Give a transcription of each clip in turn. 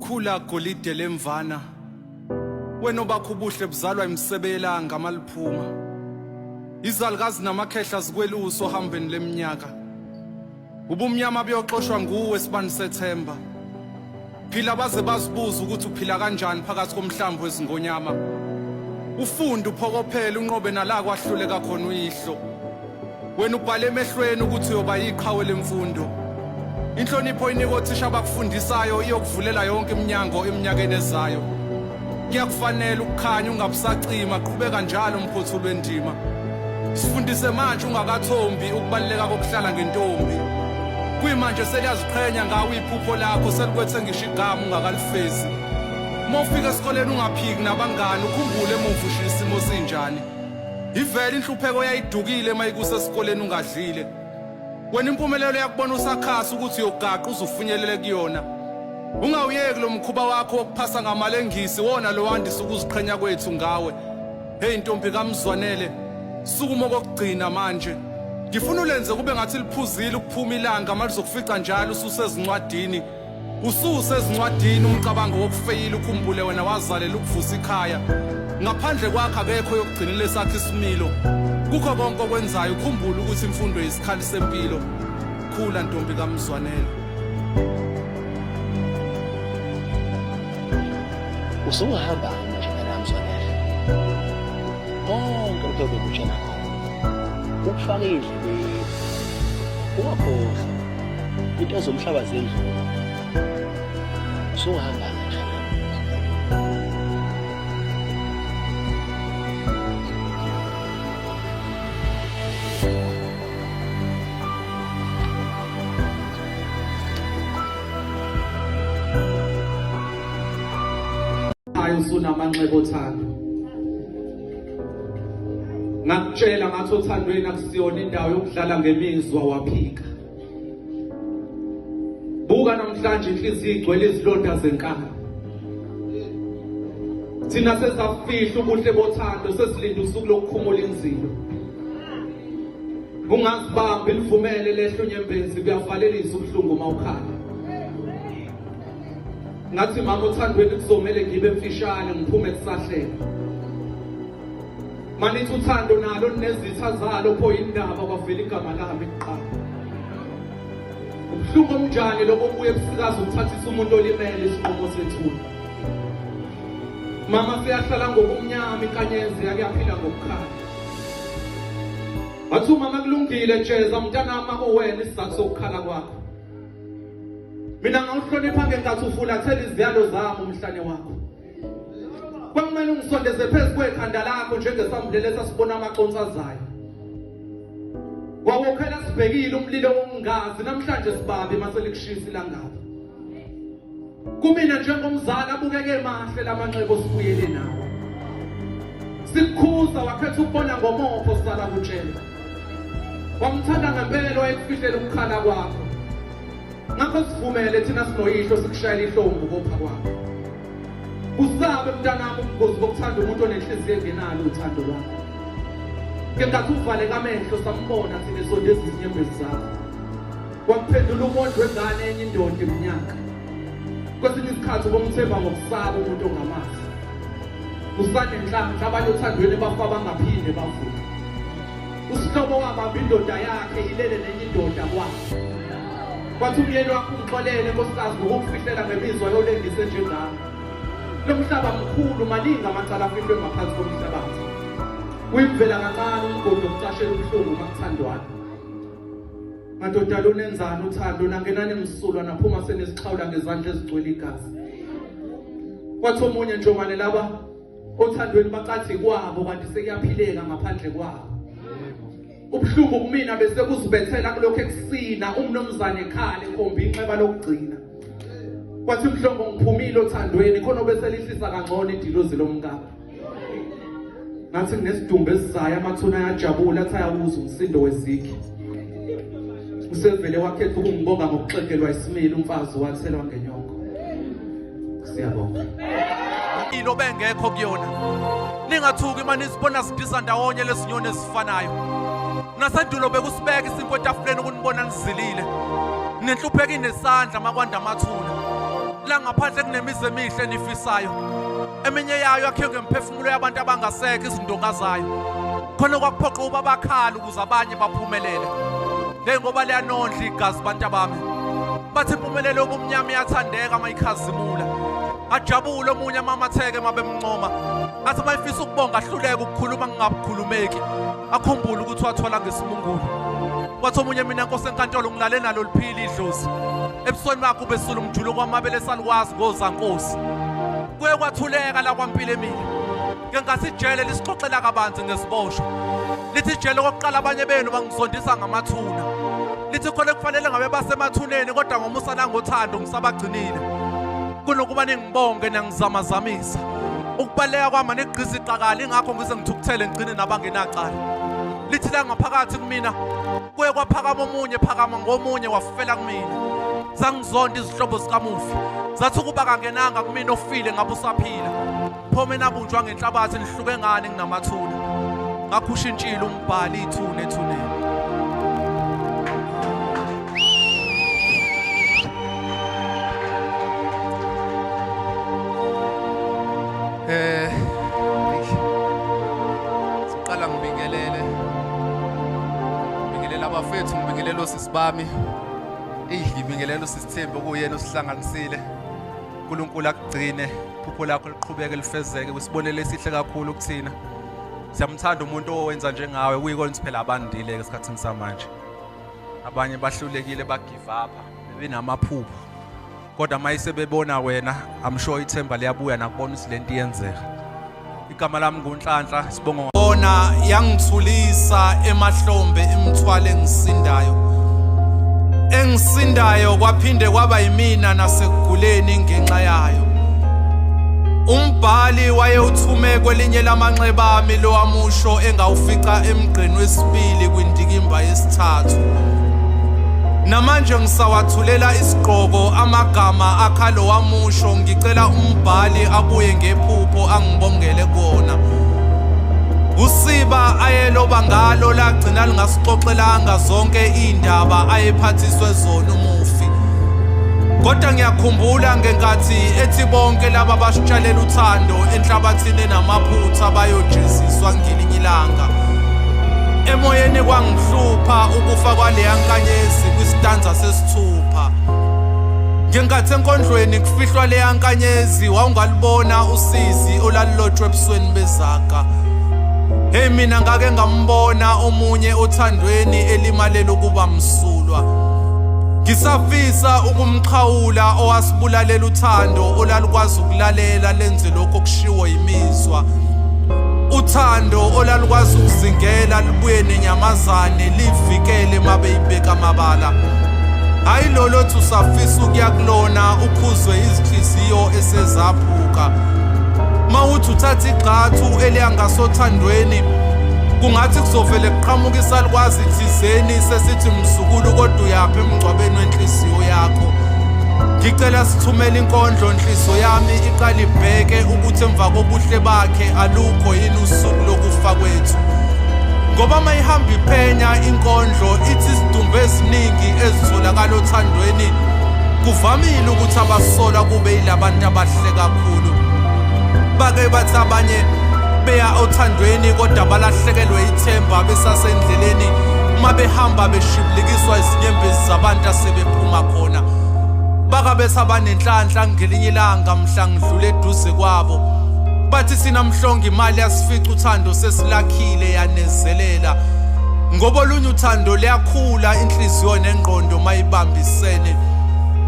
Khula golide lemvana wena obakho ubuhle buzalwa imsebelanga maliphuma izalukazi namakhehla zikweluso hambeni leminyaka ubumnyama buyoxoshwa nguwe sibani sethemba phila baze bazibuza ukuthi uphila kanjani phakathi komhlambo wezingonyama ufunda uphokophela unqobe nala kwahluleka khona uyihlo wena ubhale emehlweni ukuthi uyoba iqhawe lemfundo inhlonipho inika othisha abakufundisayo iyokuvulela yonke iminyango eminyakeni ezayo kuyakufanele ukukhanya ungabusacima qhubeka njalo umphothulo wendima sifundise manje ungakathombi ukubaleka kokuhlala ngentombi kuyimanje seliyaziqhenya ngawe iphupho lakho selikwethe ngisho igama ungakalifezi mawufika esikoleni ungaphiki nabangani ukhumbule emuva ushiya isimo sinjani ivele inhlupheko yayidukile mayikuse esikoleni ungadlile wena impumelelo yakubona usakhasa ukuthi uyogaqa uzufinyelele kuyona ungawuyeki lo mkhuba wakho wokuphasa ngamalengisi wona lo wandisa ukuziqhenya kwethu ngawe hey ntombi kaMzwanele sukuma kokugcina manje ngifuna ulenze kube ngathi liphuzile ukuphuma ilanga manje uzokufica njalo ususezincwadini ususezincwadini umcabango wokufeyila ukhumbule wena wazalela ukuvusa ikhaya ngaphandle kwakho akekho yokugcinile sakhe isimilo kukho konke okwenzayo ukhumbule ukuthi imfundo yisikhali sempilo khula ntombi kaMzwanele usuhamba manje kaMzwanele konke lokho bekutshela ukufaka endlebeni ungakhohlwa into zomhlaba zendlu usuhamba nje usunamanxeba othando ngakutshela ngathi othandweni akusiyona indawo yokudlala ngemizwa waphika buka namhlanje inhliziyo igcwele izilonda zenkani thina sesafihla ubuhle bothando sesilinda usuku lokukhumula inzilo ungazibambi livumele lehlo nyembezi kuyavalelisa ubuhlungu mawukhala ngathi mama othandweni kuzomela ngibe mfishane ngiphume kusahleka manithi uthando nalo nezitha zalo pho indaba kwavela igama lami kuqala ubuhlungu omnjani lokho kuye busikazi ukuthathisa umuntu olimele isiqomo sethuna mama siyahlala ngokumnyama inkanyezi yakuyaphila ngokukhanya wathi mama kulungile Jeza mntanami akowena isizathu sokukhala kwakho mina ngawuhlonipha ngenkathi ufulathela iziyalo zami umhlane wakho kwamele ungisondeze phezu kwekhanda lakho njengesambulelo esasibona amaconsi azayo wawokhela sibhekile umlilo womngazi namhlanje sibabe maselikushisa ilangaba kumina njengomzali abukeke mahle lamanxebo sibuyele nawo sikukhuza wakhetha ukubona ngomopho sala kutshela wamthanda ngempela wayekufihlela ukukhala kwakho ngakho sivumele thina sinoyihlo sikushayela ihlombu kopha kwakho usabe mntanami ubungozi bokuthanda umuntu onenhliziyo engenalo uthando lwakho ngenkathi uvale kamehlo sambona thina esondeza izinyembezi zakho waphendula umonde wengane enye indoda iminyaka kwesinye isikhathi ubomthemba ngokusaba umuntu ongamazi usanenhlanhla abanye othandweni bafa bangaphinde bavuke usihlobo wabamba indoda yakhe ilele nenye indoda kwakhe kwathi umyeni wakho umxolele nkosikazi ngokufihlela ngemizwa yolengise njengami lo mhlaba mkhulu maningi amacala afihlwe ngaphansi komhlabathi uyivela kancane umgodi okucashela ubuhlungu makuthandwana madoda lunenzani uthando nangenani emsulwa naphuma senesixhawula ngezandla ezigcwele igazi kwathi omunye njengane laba othandweni bacathi kwabo kanti sekuyaphileka ngaphandle kwabo ubuhlungu kumina bese kuzibethela kulokho ekusina umnomzane ekhaya ekhomba inxeba lokugcina kwathi mhlongo ngiphumile othandweni khona obeselihlisa kangcono idilozi lomkabo ngathi kunesidumbu esizayo amathuna ayajabula athi ayawuza umsindo wezigi usevele wakhetha ukungibonga ngokuxegelwa isimilo umfazi wathelwa ngenyongo siyabonga ilo bengekho kuyona ningathuki manje sibona sidisa ndawonye lesinyoni ezifanayo nasendulo bekusibeka isinkwe etafuleni ukunibona nizilile nenhlupheki nesandla makwanda amathuna la ngaphandle kunemizi emihle enifisayo, eminye yayo yakhiwe ngemphefumulo yabantu abangasekho izindongazayo, khona kwakuphoqa ukuba bakhala ukuze abanye baphumelele. Ngoba liyanondla igazi bantu bami, bathi impumelelo yobumnyama iyathandeka mayikhazimula, ajabule omunye amamatheke mabemncoma, athi mayifisa ukubonga ahluleke ukukhuluma ngingakhulumeki, akhumbule ukuthi wathola ngesimungulu. Wathi omunye, mina Nkosi enkantolo ngilale nalo liphila idlozi, ebusweni bakho ubesula umjuluko wamabele esalukwazi ngozankosi. Kuye kwathuleka la kwampilo emile, ngengathi ijele lisixoxela kabanzi ngesiboshwa. Lithi ijele okokuqala abanye benu bangizondisa ngamathuna, lithi khona kufanele ngabe basemathuneni kodwa ngomusa nangothando ngisabagcinile. Kunokuba ningibonge nangizamazamisa, ukubaleka kwami negqiza iqakala, ingakho ngize ngithukuthele ngigcine nabangenacala. Lithi la ngaphakathi kumina kuye kwaphakama omunye, phakama ngomunye wafela kumina. Zangizonda izihlobo zikamufi, zathi ukuba kangenanga kumina ofile ngabe usaphila. Pho mina bunjwa ngenhlabathi nihluke ngani nginamathuna, ngakho ushintshile umbhali ithuna ethuneni. Siqala ngibingelele abafethu, ngibingelele osisi bami, ngibingelele usithembe okuyena osihlanganisile. uNkulunkulu akugcine, iphupho lakho liqhubeke lifezeke, usibonele esihle kakhulu kuthina. Siyamthanda umuntu owenza njengawe, kuyikona phela abandile esikhathini samanje. Abanye bahlulekile bagive up, benamaphupho, kodwa mayise bebona wena, I'm sure ithemba liyabuya nakubona ukuthi lento iyenzeka. Igama lami nguNhlanhla, sibonga bona yangithulisa emahlombe imithwalo engisindayo kwaphinde kwaba yimina nasekuguleni ngenxa yayo. Umbhali wayewuthume kwelinye lamanxeba ami lo wamusho engawufica emgqeni wesibili kwindikimba yesithathu. Namanje ngisawathulela isigqoko amagama akhalo wamusho, ngicela umbhali abuye ngephupho angibongele kona. Usiba ayeloba ngalo lagcina lingasixoxelanga zonke indaba ayephathiswe zona umufi. Kodwa ngiyakhumbula ngenkathi ethi bonke laba basitshalela uthando enhlabathini enamaphutha bayojeziswa ngelinye ilanga. Emoyeni kwangihlupha ukufa kwaleya nkanyezi kwisitanza sesithupha. Ngenkathi enkondlweni kufihlwa leya nkanyezi wawungalibona usizi olalilotshwe ebusweni bezaga. Hey, mina ngake ngambona omunye othandweni elimalela ukuba msulwa. Ngisafisa ukumxhawula owasibulalela uthando olalukwazi ukulalela lenze lokho kushiwo yimizwa. Uthando olalukwazi ukuzingela libuye nenyamazane livikele mabeyibeka amabala. Hayi lolothi usafisa ukuyakulona ukhuzwe izinhliziyo esezaphuka. Mawuthi uthatha igqathu eliyangasothandweni, kungathi kuzovele kuqhamuka isalukwazi thizeni sesithi mzukulu kodwa uyaphi emngcwabeni wenhliziyo yakho. Ngicela sithumele inkondlo nhliziyo yami iqala ibheke ukuthi emva kobuhle bakhe alukho yini usuku lokufa kwethu. Ngoba mayihamba iphenya inkondlo ithi izidumbu eziningi ezitholakala othandweni, kuvamile ukuthi abasola kube yilabantu abahle kakhulu. Bake bathi abanye beya othandweni kodwa balahlekelwe ithemba besasendleleni, uma behamba beshibilikiswa izinyembezi zabantu asebephuma khona. Baka besabanenhlanhla ngelinye ilanga mhla ngidlule eduze kwabo, bathi sina mhlongo imali yasifica uthando sesilakhile yanezelela. Ngoba olunye uthando liyakhula inhliziyo nengqondo mayibambisene.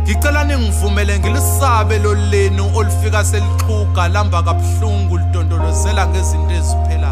Ngicela ningivumele ngilisabe lo lenu olufika selixhuga lamba kabuhlungu lidondolozela ngezinto eziphela.